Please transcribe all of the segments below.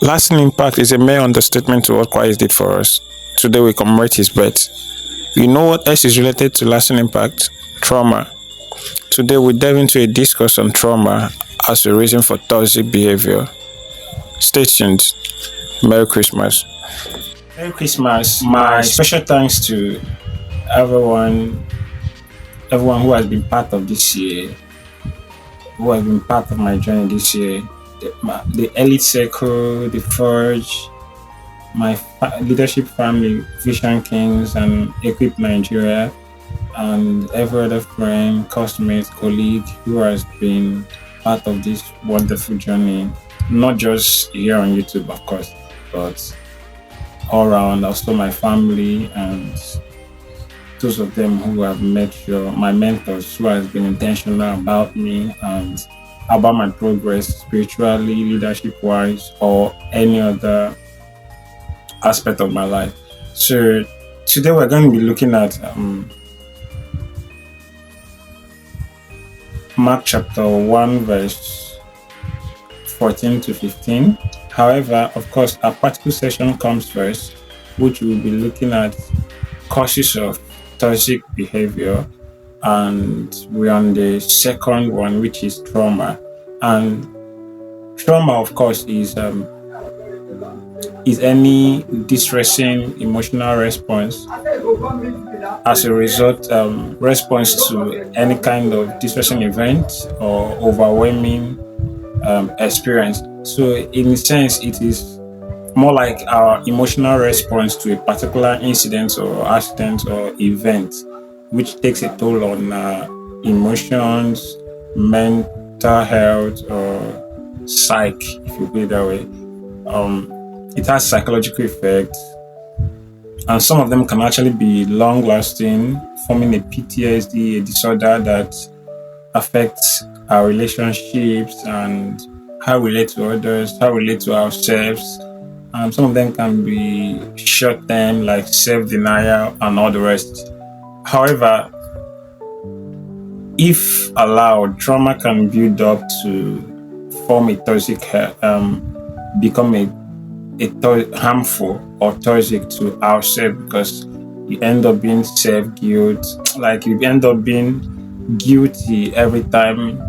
Lasting impact is a mere understatement to what Christ did for us. Today we commemorate his birth. You know what else is related to lasting impact? Trauma. Today we dive into a discourse on trauma as a reason for toxic behavior. Stay tuned. Merry Christmas. Merry Christmas. My special thanks to everyone, everyone who has been part of this year, who has been part of my journey this year. The Elite Circle, the Forge, my leadership family, Vision Kings, and Equip Nigeria, and every other friend, customer, colleague who has been part of this wonderful journey, not just here on YouTube, of course, but all around, also my family and those of them who have met my mentors who has been intentional about me and about my progress spiritually, leadership wise, or any other aspect of my life. So today we're going to be looking at Mark chapter 1 verse 14 to 15. However, of course, our practical session comes first, which we'll be looking at causes of toxic behavior, and we're on the second one, which is trauma. And trauma, of course, is any distressing emotional response as a result response to any kind of distressing event or overwhelming experience. So in a sense it is more like our emotional response to a particular incident or accident or event which takes a toll on our emotions, mental health, or psyche, if you put it that way. It has psychological effects, and some of them can actually be long lasting, forming a PTSD, a disorder that affects our relationships and how we relate to others, how we relate to ourselves. Some of them can be short term, like self denial and all the rest. However, if allowed, trauma can build up to form a toxic, become harmful or toxic to ourselves, because you end up being self guilt, like you end up being guilty every time,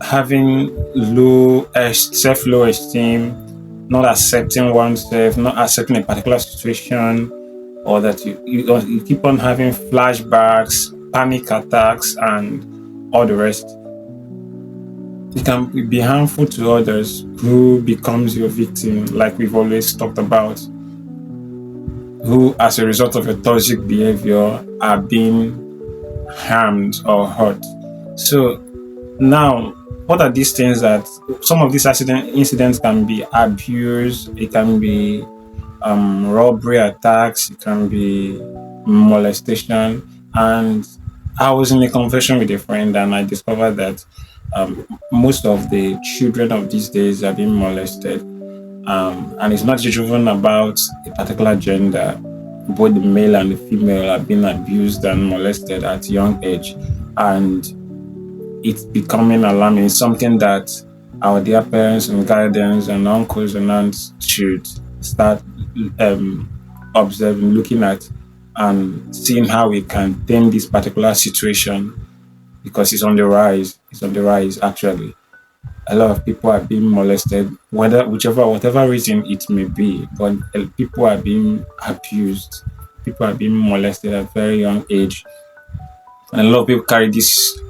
having low esteem, not accepting oneself, not accepting a particular situation, or that you keep on having flashbacks, panic attacks, and all the rest. It can be harmful to others who becomes your victim, like we've always talked about, who as a result of your toxic behavior are being harmed or hurt. So now, what are these things that some of these incidents can be abuse, it can be robbery attacks, it can be molestation. And I was in a conversation with a friend and I discovered that most of the children of these days are being molested. And it's not just driven about a particular gender. Both the male and the female are being abused and molested at young age. And it's becoming alarming. It's something that our dear parents and guardians and uncles and aunts should start observing, looking at, and seeing how we can tame this particular situation, because it's on the rise. It's on the rise, actually. A lot of people are being molested, whatever reason it may be, but people are being abused. People are being molested at a very young age. And a lot of people carry this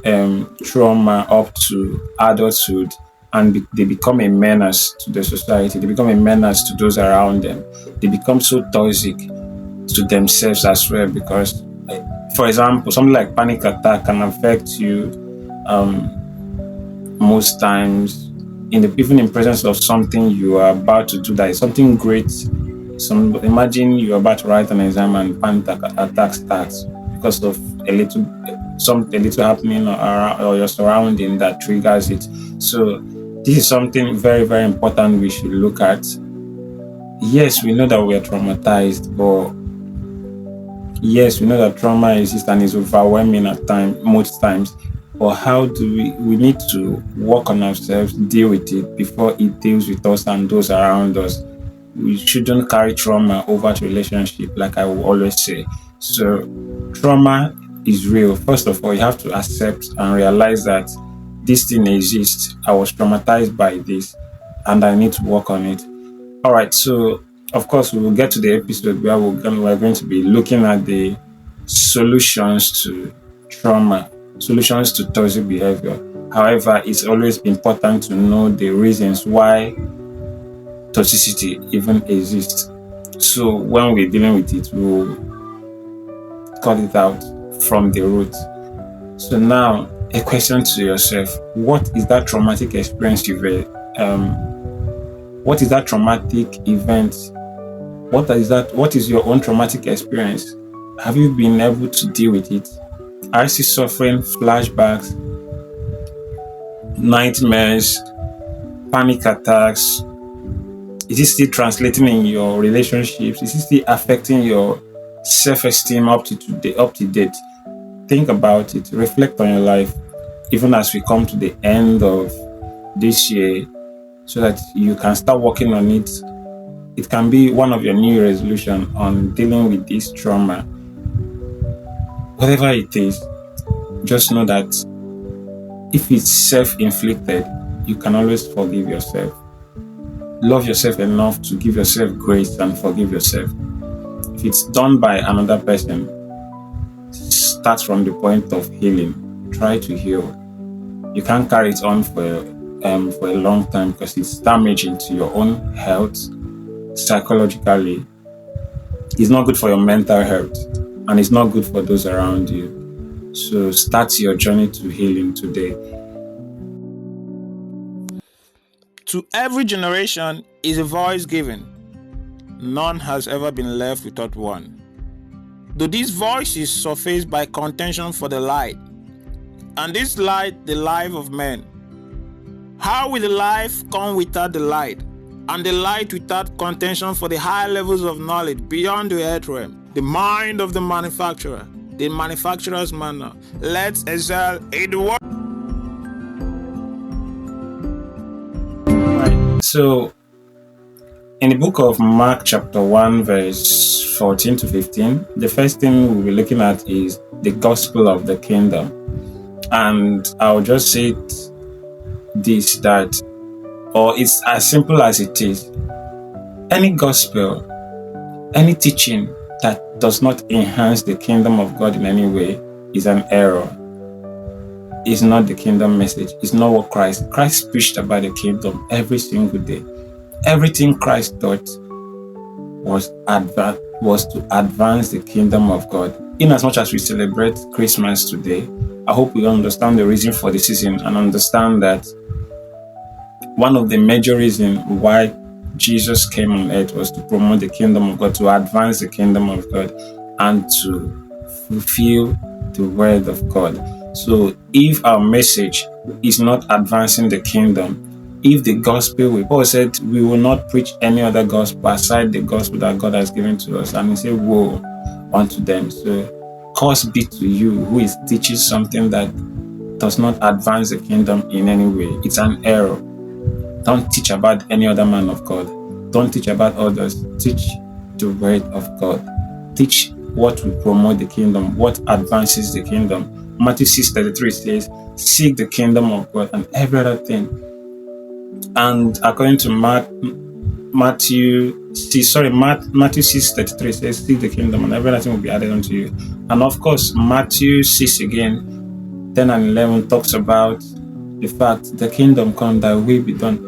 trauma up to adulthood, and they become a menace to the society. They become a menace to those around them. They become so toxic to themselves as well, because, for example, something like panic attack can affect you most times even in presence of something you are about to do that is something great. Imagine you're about to write an exam and panic attack starts because of a little happening or your surrounding that triggers it. So this is something very, very important we should look at. Yes, we know that we are traumatized, but yes, we know that trauma exists and is overwhelming at most times. or how do we need to work on ourselves, deal with it before it deals with us and those around us. We shouldn't carry trauma over to relationship, like I will always say. So trauma is real. First of all, you have to accept and realize that this thing exists. I was traumatized by this and I need to work on it. All right, so of course we will get to the episode where we're going to be looking at the solutions to trauma, solutions to toxic behavior. However, it's always important to know the reasons why toxicity even exists. So when we're dealing with it, we'll cut it out from the root. So now, a question to yourself: what is that traumatic experience what is that traumatic event? What is that? What is your own traumatic experience? Have you been able to deal with it? Are you still suffering flashbacks, nightmares, panic attacks? Is it still translating in your relationships? Is it still affecting your self-esteem up to today, up to date? Think about it. Reflect on your life, even as we come to the end of this year, so that you can start working on it. It can be one of your new resolution on dealing with this trauma. Whatever it is, just know that if it's self-inflicted, you can always forgive yourself. Love yourself enough to give yourself grace and forgive yourself. If it's done by another person, start from the point of healing. Try to heal. You can't carry it on for a long time because it's damaging to your own health psychologically. It's not good for your mental health, and it's not good for those around you. So start your journey to healing today. To every generation is a voice given. None has ever been left without one. Though these voices surface by contention for the light, and this light the life of men. How will the life come without the light, and the light without contention for the high levels of knowledge beyond the earth realm, the mind of the manufacturer, the manufacturer's manner? Let's excel in the world. So, in the book of Mark chapter 1 verse 14 to 15, the first thing we'll be looking at is the gospel of the kingdom. And I'll just say this, that, or it's as simple as it is. Any gospel, any teaching that does not enhance the kingdom of God in any way is an error. Is not the kingdom message. It's not what Christ preached about the kingdom every single day. Everything Christ taught was to advance the kingdom of God. In as much as we celebrate Christmas today, I hope we understand the reason for the season and understand that one of the major reasons why Jesus came on earth was to promote the kingdom of God, to advance the kingdom of God, and to fulfill the word of God. So if our message is not advancing the kingdom, if the gospel, Paul said, we will not preach any other gospel aside the gospel that God has given to us. And he said, woe unto them. So curse be to you who is teaching something that does not advance the kingdom in any way. It's an error. Don't teach about any other man of God. Don't teach about others. Teach the word of God. Teach what will promote the kingdom, what advances the kingdom. Matthew 6:33 says, seek the kingdom of God and every other thing. And according to Matthew 6:33 says, seek the kingdom and every other thing will be added unto you. And of course, Matthew 6 again, 10 and 11 talks about the fact the kingdom come, thy will be done.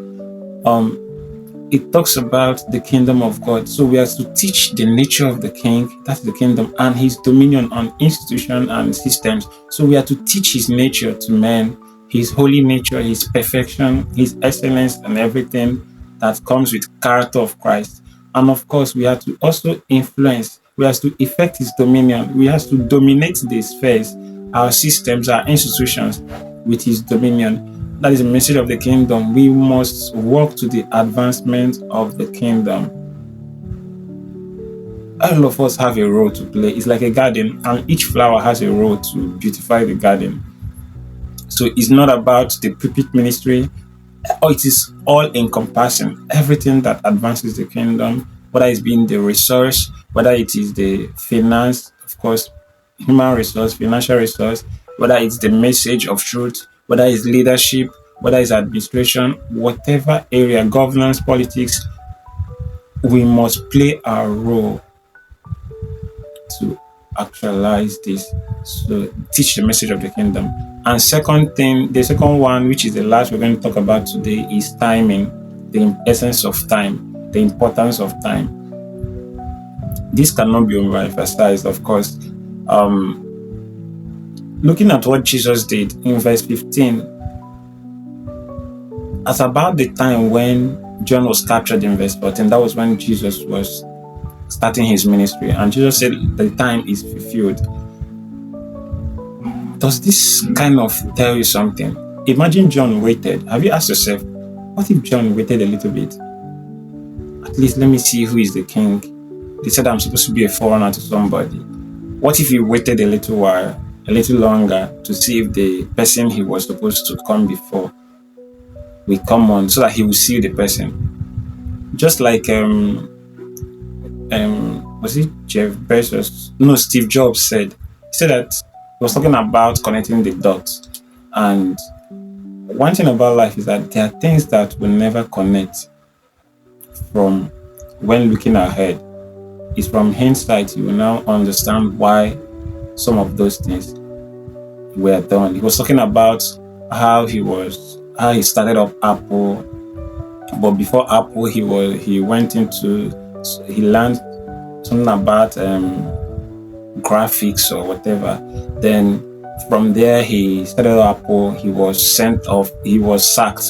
It talks about the kingdom of God. So we are to teach the nature of the king, that's the kingdom, and his dominion on institution and systems. So we are to teach his nature to men, his holy nature, his perfection, his excellence, and everything that comes with character of Christ. And of course, we are to also influence, we have to effect his dominion. We have to dominate the spheres, our systems, our institutions with his dominion. That is the message of the kingdom. We must work to the advancement of the kingdom. All of us have a role to play. It's like a garden, and each flower has a role to beautify the garden. So it's not about the pulpit ministry, or it is all encompassing everything that advances the kingdom, whether it's being the resource, whether it is the finance, of course, human resource, financial resource, whether it's the message of truth, whether it's leadership, whether it's administration, whatever area, governance, politics, we must play our role to actualize this. So teach the message of the kingdom. And second thing, the second one, which is the last we're going to talk about today, is timing, the essence of time, the importance of time. This cannot be overemphasized, of course. Looking at what Jesus did in verse 15, at about the time when John was captured in verse 14, that was when Jesus was starting his ministry. And Jesus said, the time is fulfilled. Does this kind of tell you something? Imagine John waited. Have you asked yourself, what if John waited a little bit? At least let me see who is the king. They said I'm supposed to be a forerunner to somebody. What if he waited a little while, a little longer, to see if the person he was supposed to come before will come on, so that he will see the person? Just like was it Jeff Bezos? No, Steve Jobs said. He said that he was talking about connecting the dots. And one thing about life is that there are things that will never connect from when looking ahead. It's from hindsight you will now understand why some of those things were done. He was talking about how he started up Apple, but before Apple he learned something about graphics or whatever. Then from there he started Apple. He was sacked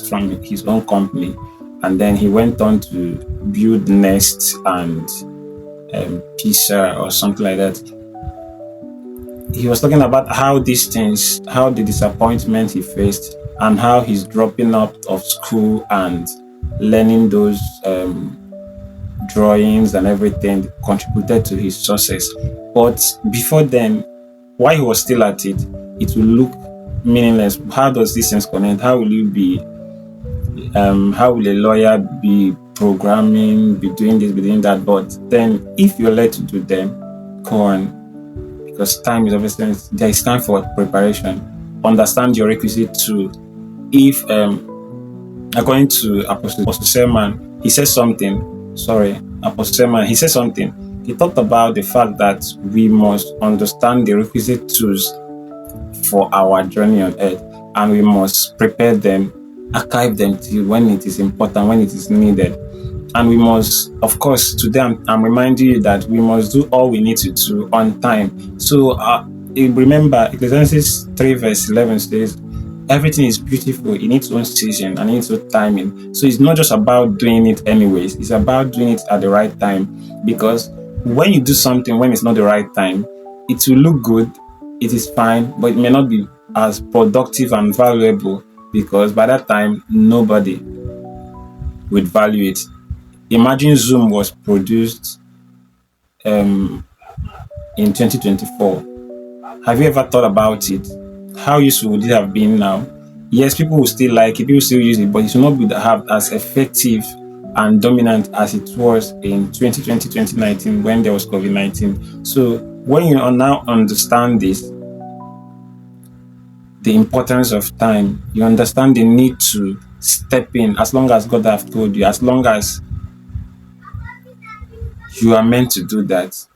from his own company, and then he went on to build Nest and Pizza or something like that. He was talking about how these things, how the disappointment he faced, and how he's dropping out of school and learning those drawings and everything contributed to his success. But before then, while he was still at it, it will look meaningless. How does this sense connect? How will you be? How will a lawyer be programming, be doing this, be doing that? But then, if you're led to do them, go on, because time is obviously there is time for preparation. Understand your requisite too. If according to Apostle Sermon, he says something. Apostle Sermon, he says something. He talked about the fact that we must understand the requisite tools for our journey on earth, and we must prepare them, archive them till when it is important, when it is needed. And we must, of course, today I'm reminding you that we must do all we need to do on time. So remember, Ecclesiastes 3 verse 11 says, everything is beautiful in its own season and in its own timing. So it's not just about doing it anyways. It's about doing it at the right time. Because when you do something when it's not the right time, it will look good, it is fine, but it may not be as productive and valuable, because by that time, nobody would value it. Imagine Zoom was produced in 2024. Have you ever thought about it? How useful would it have been now? Yes, people will still like it, people still use it, but it will not be as effective and dominant as it was in 2020, 2019 when there was COVID-19. So when you now understand this, the importance of time, you understand the need to step in as long as God have told you, as long as you are meant to do that.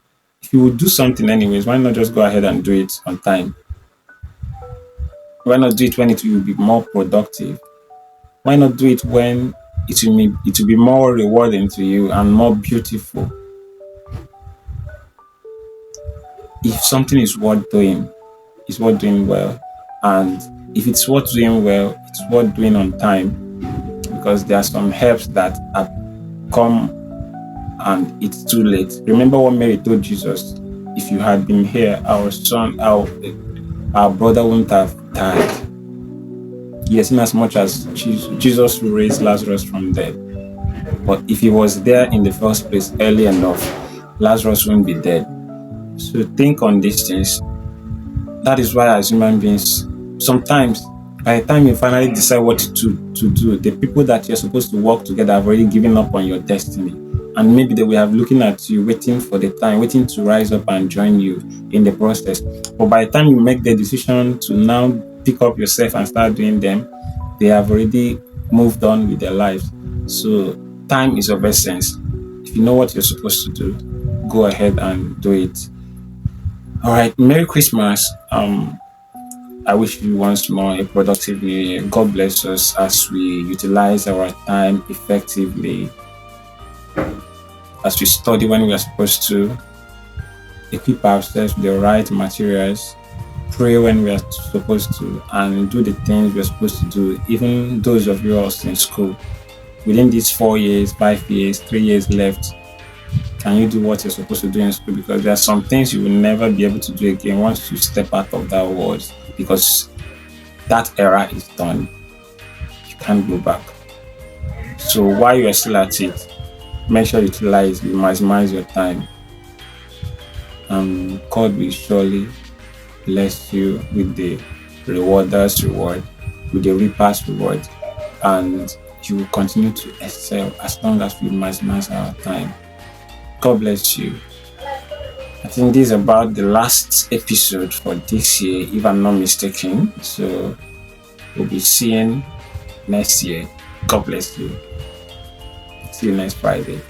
If you will do something anyways, why not just go ahead and do it on time? Why not do it when it will be more productive? Why not do it when it will be more rewarding to you and more beautiful? If something is worth doing, it's worth doing well. And if it's worth doing well, it's worth doing on time, because there are some helps that have come and it's too late. Remember what Mary told Jesus: if you had been here, our brother wouldn't have died. Yes, in as much as Jesus raised Lazarus from dead, but if he was there in the first place early enough, Lazarus wouldn't be dead. So think on these things. That is why, as human beings, sometimes By the time you finally decide what to do, the people that you're supposed to work together have already given up on your destiny. And maybe they will have looking at you, waiting for the time, waiting to rise up and join you in the process. But by the time you make the decision to now pick up yourself and start doing them, they have already moved on with their lives. So time is of essence. If you know what you're supposed to do, go ahead and do it. All right. Merry Christmas. I wish you once more a productive new year. God bless us as we utilize our time effectively, as we study when we are supposed to, equip ourselves with the right materials, pray when we are supposed to, and do the things we're supposed to do. Even those of you also in school, within these 4 years, 5 years, 3 years left, can you do what you're supposed to do in school? Because there are some things you will never be able to do again once you step out of that world, because that era is done. You can't go back. So while you're still at it, make sure you maximize your time. God will surely bless you with the rewarder's reward, with the reaper's reward, and you will continue to excel as long as we maximize our time. God bless you. I think this is about the last episode for this year, if I'm not mistaken. So we'll be seeing next year. God bless you. See you next Friday.